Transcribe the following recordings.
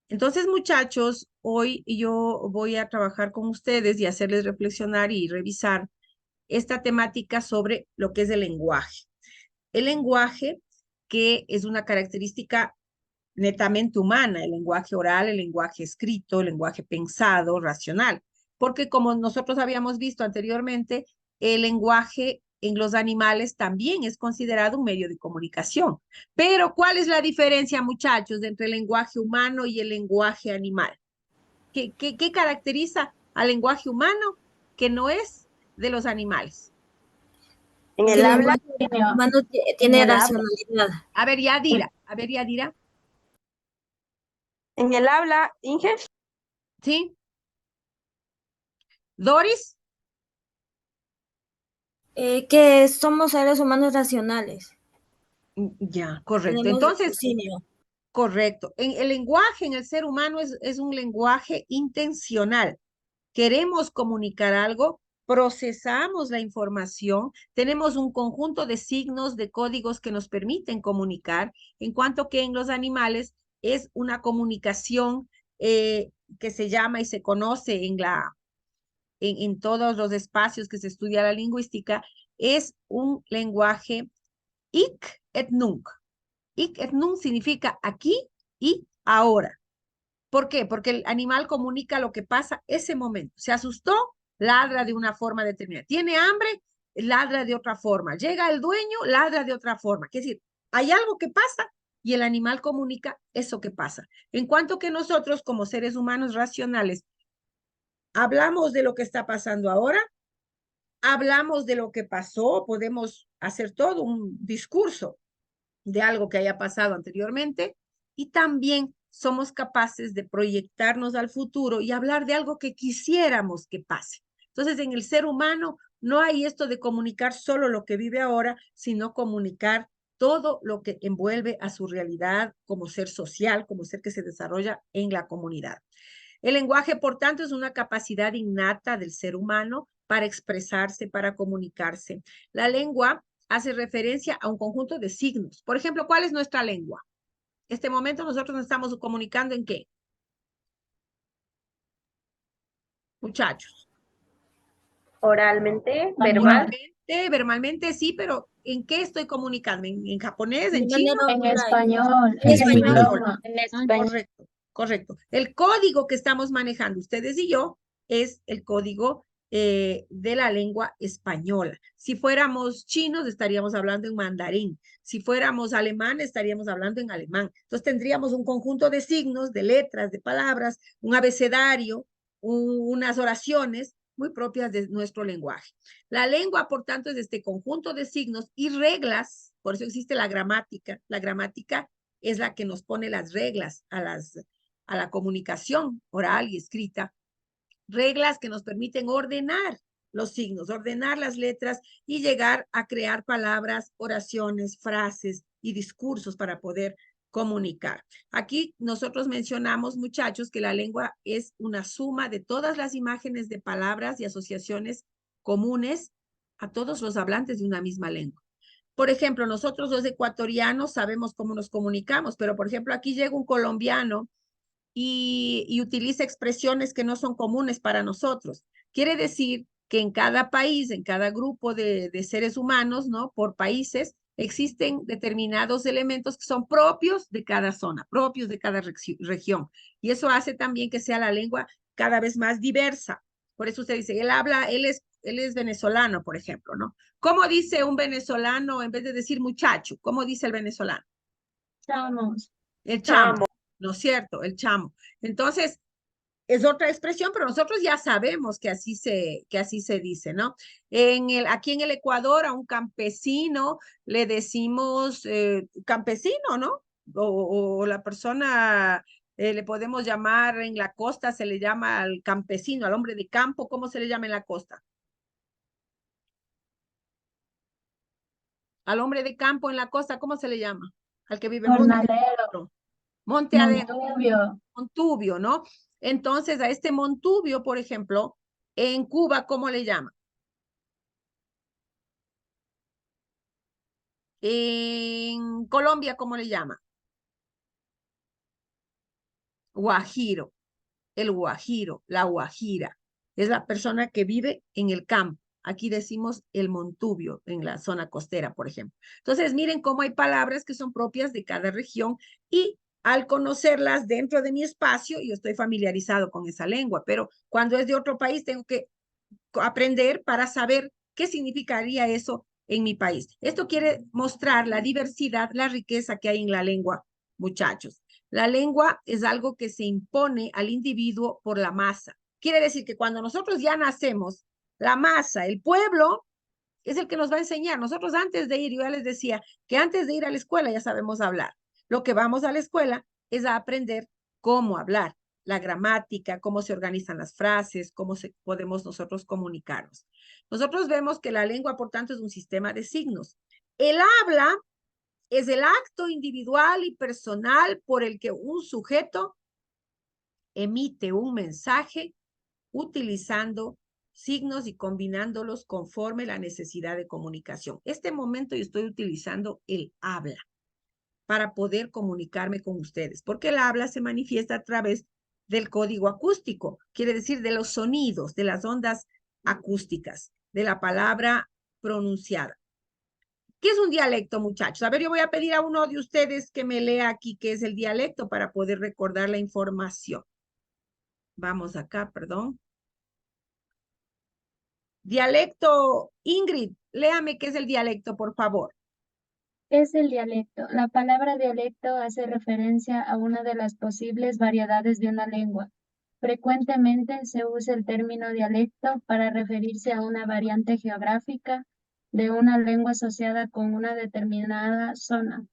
Entonces, muchachos, hoy yo voy a trabajar con ustedes y hacerles reflexionar y revisar esta temática sobre lo que es el lenguaje. El lenguaje, que es una característica netamente humana, el lenguaje oral, el lenguaje escrito, el lenguaje pensado, racional, porque como nosotros habíamos visto anteriormente, el lenguaje en los animales también es considerado un medio de comunicación. Pero, ¿cuál es la diferencia, muchachos, entre el lenguaje humano y el lenguaje animal? ¿Qué caracteriza al lenguaje humano que no es de los animales? En Que el el habla, lenguaje humano en tiene el habla, racionalidad. A ver, Yadira, en el habla, Inge, ¿sí? Doris, Que somos seres humanos racionales. ya, correcto. Tenemos Entonces, raciocinio. correcto. En el lenguaje en el ser humano es un lenguaje intencional. Queremos comunicar algo, procesamos la información, tenemos un conjunto de signos, de códigos que nos permiten comunicar, en cuanto que en los animales es una comunicación que se llama y se conoce en todos los espacios que se estudia la lingüística, es un lenguaje ik et nunc. Ik et nunc significa aquí y ahora. ¿Por qué? Porque el animal comunica lo que pasa ese momento. Se asustó, ladra de una forma determinada. Tiene hambre, ladra de otra forma. Llega el dueño, ladra de otra forma. Es decir, hay algo que pasa y el animal comunica eso que pasa. En cuanto que nosotros, como seres humanos racionales, hablamos de lo que está pasando ahora, hablamos de lo que pasó, podemos hacer todo un discurso de algo que haya pasado anteriormente y también somos capaces de proyectarnos al futuro y hablar de algo que quisiéramos que pase. Entonces, en el ser humano no hay esto de comunicar solo lo que vive ahora, sino comunicar todo lo que envuelve a su realidad como ser social, como ser que se desarrolla en la comunidad. El lenguaje, por tanto, es una capacidad innata del ser humano para expresarse, para comunicarse. La lengua hace referencia a un conjunto de signos. Por ejemplo, ¿cuál es nuestra lengua? Este momento nosotros nos estamos comunicando en qué, muchachos. oralmente, verbal, Verbalmente sí, pero ¿en qué estoy comunicando? ¿En japonés, en De chino? manera En oral. español, En en en su español. Español. idioma. en español. Correcto, correcto. El código que estamos manejando ustedes y yo es el código de la lengua española. Si fuéramos chinos, estaríamos hablando en mandarín. Si fuéramos alemanes, estaríamos hablando en alemán. Entonces tendríamos un conjunto de signos, de letras, de palabras, un abecedario, unas oraciones muy propias de nuestro lenguaje. La lengua, por tanto, es este conjunto de signos y reglas, por eso existe la gramática. La gramática es la que nos pone las reglas a la comunicación oral y escrita, reglas que nos permiten ordenar los signos, ordenar las letras y llegar a crear palabras, oraciones, frases y discursos para poder comunicar. Aquí nosotros mencionamos, muchachos, que la lengua es una suma de todas las imágenes de palabras y asociaciones comunes a todos los hablantes de una misma lengua. Por ejemplo, nosotros los ecuatorianos sabemos cómo nos comunicamos, pero por ejemplo, aquí llega un colombiano y utiliza expresiones que no son comunes para nosotros. Quiere decir que en cada país, en cada grupo de seres humanos, ¿no? Por países, existen determinados elementos que son propios de cada zona, propios de cada región. Y eso hace también que sea la lengua cada vez más diversa. Por eso usted dice, él es venezolano, por ejemplo, ¿no? ¿Cómo dice un venezolano en vez de decir muchacho? ¿Cómo dice el venezolano? Chamos. El chamo, Chamo, ¿no es cierto? El chamo. Entonces, es otra expresión, pero nosotros ya sabemos que así se dice, ¿no? Aquí en el Ecuador a un campesino le decimos campesino, ¿no? O la persona, le podemos llamar en la costa, se le llama al campesino, al hombre de campo, ¿cómo se le llama en la costa? Al hombre de campo en la costa, ¿cómo se le llama? Al que vive en monte Jornalero. adentro. Monte adentro, Montubio. Montubio, ¿no? Entonces, a este Montubio, por ejemplo, en Cuba, ¿cómo le llaman? En Colombia, ¿cómo le llaman? Guajiro, el guajiro, la guajira. Es la persona que vive en el campo. Aquí decimos el montubio, en la zona costera, por ejemplo. Entonces, miren cómo hay palabras que son propias de cada región y al conocerlas dentro de mi espacio, yo estoy familiarizado con esa lengua, pero cuando es de otro país, tengo que aprender para saber qué significaría eso en mi país. Esto quiere mostrar la diversidad, la riqueza que hay en la lengua, muchachos. La lengua es algo que se impone al individuo por la masa. Quiere decir que cuando nosotros ya nacemos, la masa, el pueblo, es el que nos va a enseñar. Nosotros antes de ir, yo ya les decía que antes de ir a la escuela ya sabemos hablar. Lo que vamos a la escuela es a aprender cómo hablar, la gramática, cómo se organizan las frases, podemos nosotros comunicarnos. Nosotros vemos que la lengua, por tanto, es un sistema de signos. El habla es el acto individual y personal por el que un sujeto emite un mensaje utilizando signos y combinándolos conforme la necesidad de comunicación. Este momento yo estoy utilizando el habla para poder comunicarme con ustedes, porque el habla se manifiesta a través del código acústico, quiere decir de los sonidos, de las ondas acústicas, de la palabra pronunciada. ¿Qué es un dialecto, muchachos? A ver, yo voy a pedir a uno de ustedes que me lea aquí qué es el dialecto para poder recordar la información. Vamos acá, perdón. Dialecto, Ingrid, léame qué es el dialecto, por favor. Es el dialecto. La palabra dialecto hace referencia a una de las posibles variedades de una lengua. Frecuentemente se usa el término dialecto para referirse a una variante geográfica de una lengua asociada con una determinada zona.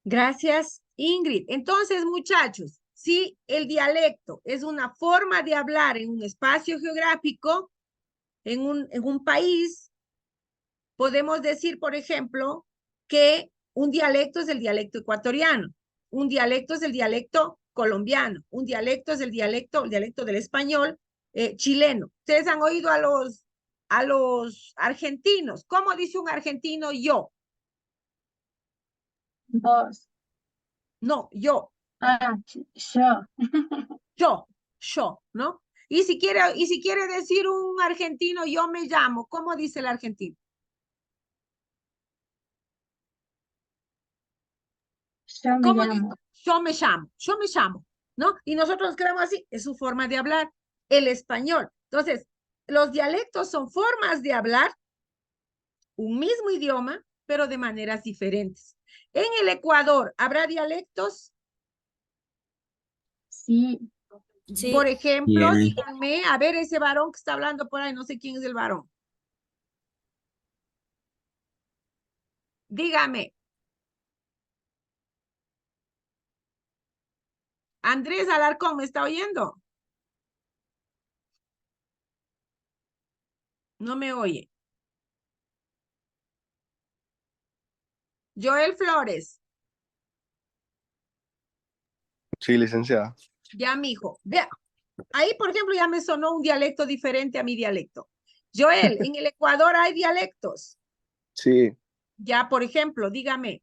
Gracias, Ingrid. Entonces, muchachos, si el dialecto es una forma de hablar en un espacio geográfico, en un país, podemos decir, por ejemplo, que un dialecto es el dialecto ecuatoriano, un dialecto es el dialecto colombiano, un dialecto es el dialecto del español chileno. Ustedes han oído a los argentinos. ¿Cómo dice un argentino yo? Vos. No, yo. Yo. Yo, ¿no? Y si quiere decir un argentino, yo me llamo, ¿cómo dice el argentino? Yo me ¿Cómo dice? llamo. Yo me llamo, ¿no? Y nosotros nos quedamos así, es su forma de hablar, el español. Entonces, los dialectos son formas de hablar un mismo idioma, pero de maneras diferentes. En el Ecuador, ¿habrá dialectos? Sí. Sí. Por ejemplo, Bien. díganme, a ver ese varón que está hablando por ahí, no sé quién es el varón. Dígame. Andrés Alarcón, ¿me está oyendo? No me oye. Joel Flores, Sí, licenciada. ya mijo. Vea, ahí por ejemplo ya me sonó un dialecto diferente a mi dialecto. Joel, en el Ecuador hay dialectos. Sí, Ya, por ejemplo, dígame.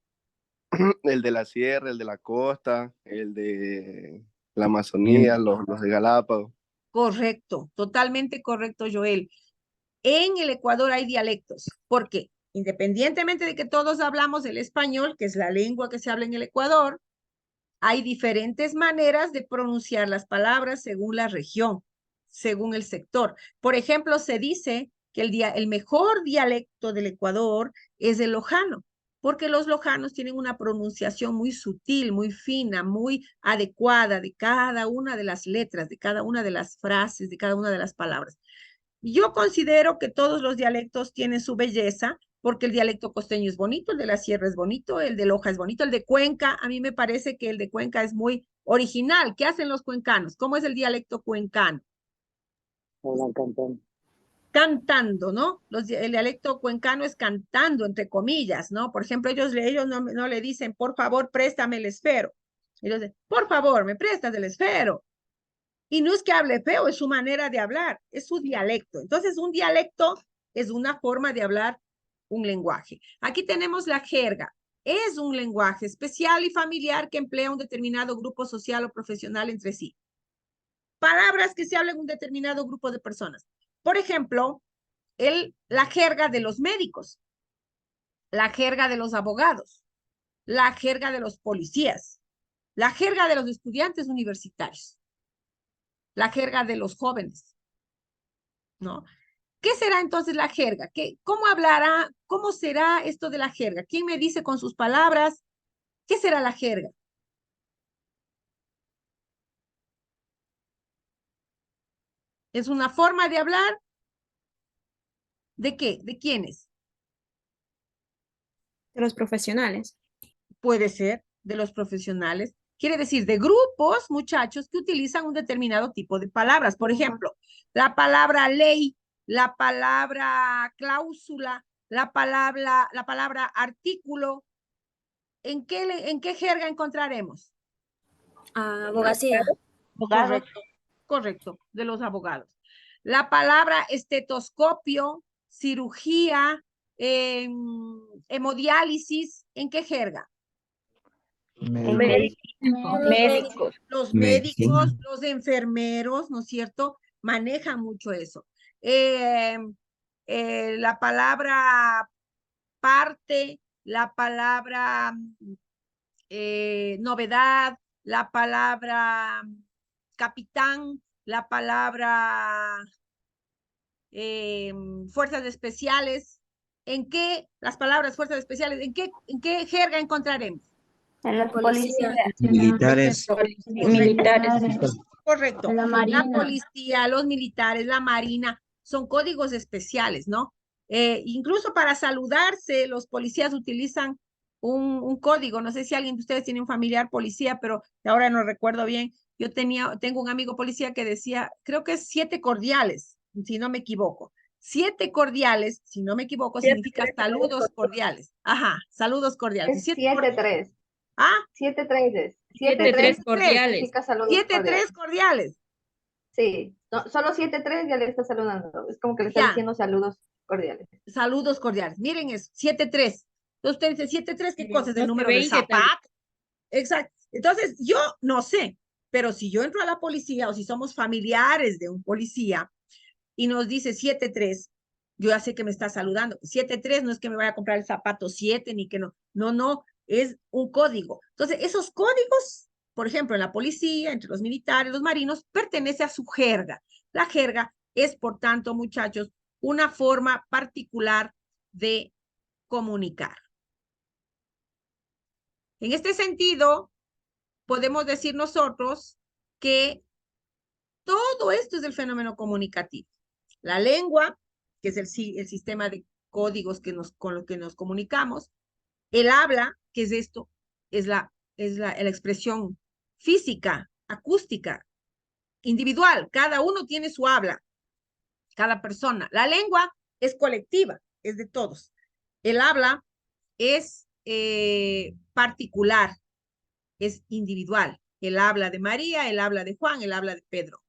el de la sierra, el de la costa, el de la Amazonía, los de Galápagos. Correcto, totalmente correcto, Joel. En el Ecuador hay dialectos. ¿Por qué? Independientemente de que todos hablamos el español, que es la lengua que se habla en el Ecuador, hay diferentes maneras de pronunciar las palabras según la región, según el sector. Por ejemplo, se dice que el mejor dialecto del Ecuador es el lojano, porque los lojanos tienen una pronunciación muy sutil, muy fina, muy adecuada de cada una de las letras, de cada una de las frases, de cada una de las palabras. Yo considero que todos los dialectos tienen su belleza, porque el dialecto costeño es bonito, el de la sierra es bonito, el de Loja es bonito, el de Cuenca, a mí me parece que el de Cuenca es muy original. ¿Qué hacen los cuencanos? ¿Cómo es el dialecto cuencano? Cantando, ¿no? El dialecto cuencano es cantando, entre comillas, ¿no? Por ejemplo, ellos no le dicen, por favor, préstame el esfero. Ellos dicen, por favor, me prestas el esfero. Y no es que hable feo, es su manera de hablar, es su dialecto. Entonces, un dialecto es una forma de hablar un lenguaje. Aquí tenemos la jerga. es un lenguaje especial y familiar que emplea un determinado grupo social o profesional entre sí. Palabras que se hablan en un determinado grupo de personas. Por ejemplo, la jerga de los médicos, la jerga de los abogados, la jerga de los policías, la jerga de los estudiantes universitarios, la jerga de los jóvenes, ¿no? ¿Qué será entonces la jerga? ¿Cómo hablará? ¿Cómo será esto de la jerga? ¿Quién me dice con sus palabras? ¿Qué será la jerga? ¿Es una forma de hablar? ¿De qué? ¿De quiénes? De los profesionales. Puede ser de los profesionales. Quiere decir de grupos, muchachos, que utilizan un determinado tipo de palabras. Por ejemplo, la palabra ley, la palabra cláusula, la palabra artículo. ¿En qué jerga encontraremos? Abogacía. Abogados. Correcto, de los abogados. La palabra estetoscopio, cirugía, hemodiálisis, ¿en qué jerga? Médicos. Médicos. Los Medicina. médicos, los enfermeros, ¿no es cierto? Manejan mucho eso. La palabra parte, la palabra novedad, la palabra capitán, la palabra fuerzas especiales. Las palabras fuerzas especiales, en qué jerga encontraremos? En la Policía. policía. Militares. Militares. Correcto. De la La Marina. policía, los militares, la marina, son códigos especiales, ¿no? Incluso para saludarse, los policías utilizan un código. No sé si alguien de ustedes tiene un familiar policía, pero ahora no recuerdo bien. Tengo un amigo policía que decía, creo que es 7 cordiales, si no me equivoco. 7 cordiales, si no me equivoco, significa saludos cordiales. Ajá, saludos cordiales. Es 7 7-3. Ah, 7-3 es. 7-3 7-3 cordiales. significa saludos 7-3 cordiales. cordiales. Sí, no, solo 7-3 ya le está saludando. Es como que le está Ya. diciendo saludos cordiales. Saludos cordiales. Miren eso, 7-3. Entonces usted dice 7-3, ¿qué cosa es el No se número ve del y detalle. zapato? Exacto. Entonces, yo no sé, pero si yo entro a la policía o si somos familiares de un policía y nos dice 7-3, yo ya sé que me está saludando. 7-3 no es que me vaya a comprar el zapato 7 ni que no. No, no, es un código. Entonces, esos códigos, por ejemplo, en la policía, entre los militares, los marinos, pertenece a su jerga. La jerga es, por tanto, muchachos, una forma particular de comunicar. En este sentido, podemos decir nosotros que todo esto es el fenómeno comunicativo. La lengua, que es el sistema de códigos con los que nos comunicamos. El habla, que es esto, es la expresión física, acústica, individual. Cada uno tiene su habla, cada persona. La lengua es colectiva, es de todos. El habla es particular, es individual. El habla de María, el habla de Juan, el habla de Pedro.